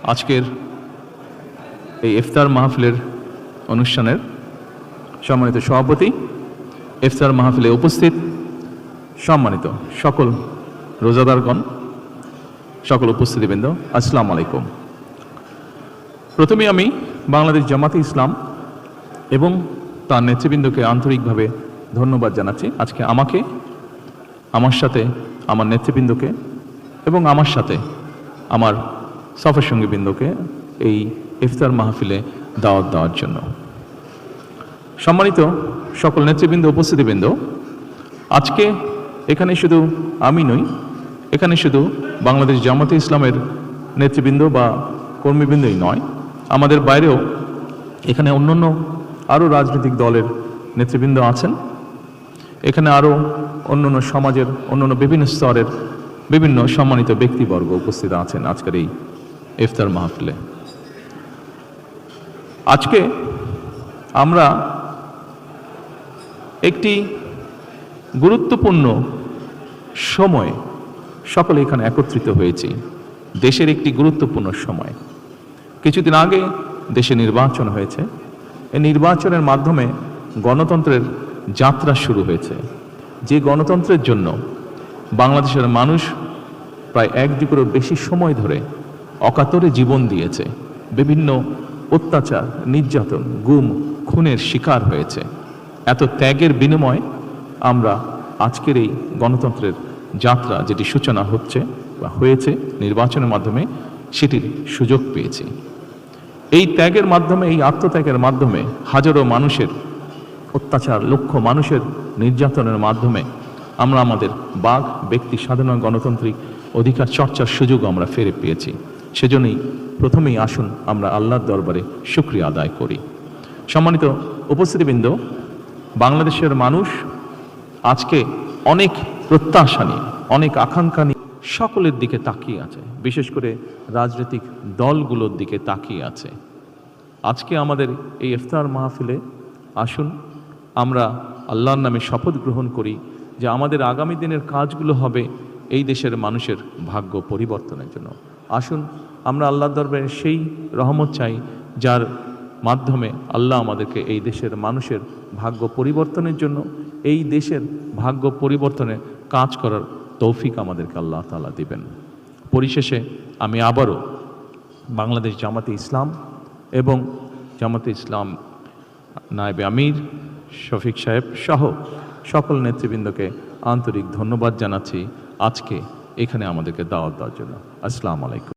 আজকের এই ইফতার মাহফিলের অনুষ্ঠানের সম্মানিত সভাপতি, ইফতার মাহফিলে উপস্থিত সম্মানিত সকল রোজাদারগণ, সকল উপস্থিতিবৃন্দ, আসসালামু আলাইকুম। প্রথমে আমি বাংলাদেশ জামাতে ইসলাম এবং তার নেতৃবৃন্দকে আন্তরিকভাবে ধন্যবাদ জানাচ্ছি। আজকে আমাকে, আমার সাথে আমার নেতৃবৃন্দকে এবং আমার সাথে আমার সফর সঙ্গীবৃন্দকে এই ইফতার মাহফিলে দাওয়াত দেওয়ার জন্য। সম্মানিত সকল নেতৃবৃন্দ, উপস্থিতিবৃন্দ, আজকে এখানে শুধু আমি নই, এখানে শুধু বাংলাদেশ জামাতে ইসলামের নেতৃবৃন্দ বা কর্মীবৃন্দই নয়, আমাদের বাইরেও এখানে অন্যান্য আরও রাজনৈতিক দলের নেতৃবৃন্দ আছেন। এখানে আরও অন্যান্য সমাজের অন্যান্য বিভিন্ন স্তরের বিভিন্ন সম্মানিত ব্যক্তিবর্গ উপস্থিত আছেন আজকের এই ইফতার মাহফিলে। আজকে আমরা একটি গুরুত্বপূর্ণ সময় সকলে এখানে একত্রিত হয়েছি। দেশের একটি গুরুত্বপূর্ণ সময়। কিছুদিন আগে দেশে নির্বাচন হয়েছে। এই নির্বাচনের মাধ্যমে গণতন্ত্রের যাত্রা শুরু হয়েছে। যে গণতন্ত্রের জন্য বাংলাদেশের মানুষ প্রায় 1 যুগেরও বেশি সময় ধরে অকাতরে জীবন দিয়েছে, বিভিন্ন অত্যাচার, নির্যাতন, গুম, খুনের শিকার হয়েছে। এত ত্যাগের বিনিময়ে আমরা আজকের এই গণতন্ত্রের যাত্রা, যেটি সূচনা হচ্ছে বা হয়েছে নির্বাচনের মাধ্যমে, সেটির সুযোগ পেয়েছি। এই ত্যাগের মাধ্যমে, এই আত্মত্যাগের মাধ্যমে, হাজারো মানুষের অত্যাচার, লক্ষ মানুষের নির্যাতনের মাধ্যমে আমরা আমাদের বাক, ব্যক্তি স্বাধীন গণতান্ত্রিক অধিকার চর্চার সুযোগ আমরা ফিরে পেয়েছি। সেজন্যই প্রথমেই আসুন আমরা আল্লাহর দরবারে শুকরিয়া আদায় করি। সম্মানিত উপস্থিতিবৃন্দ, বাংলাদেশের মানুষ আজকে অনেক প্রত্যাশা নিয়ে, অনেক আকাঙ্ক্ষা নিয়ে সকলের দিকে তাকিয়ে আছে, বিশেষ করে রাজনৈতিক দলগুলোর দিকে তাকিয়ে আছে। আজকে আমাদের এই ইফতার মাহফিলে আসুন আমরা আল্লাহর নামে শপথ গ্রহণ করি যে আমাদের আগামী দিনের কাজগুলো হবে এই দেশের মানুষের ভাগ্য পরিবর্তনের জন্য। আসুন আমরা আল্লাহর দরবারে সেই রহমত চাই যার মাধ্যমে আল্লাহ আমাদেরকে এই দেশের মানুষের ভাগ্য পরিবর্তনের জন্য, এই দেশের ভাগ্য পরিবর্তনে কাজ করার তৌফিক আমাদেরকে আল্লাহ তাআলা দিবেন। পরিশেষে আমি আবারও বাংলাদেশ জামাতে ইসলাম এবং জামাতে ইসলাম নায়েবে আমির শফিক সাহেব সহ সকল নেতৃবৃন্দকে আন্তরিক ধন্যবাদ জানাচ্ছি আজকে এখানে আমাদেরকে দাওয়াত দেওয়ার জন্য। আসসালামু আলাইকুম।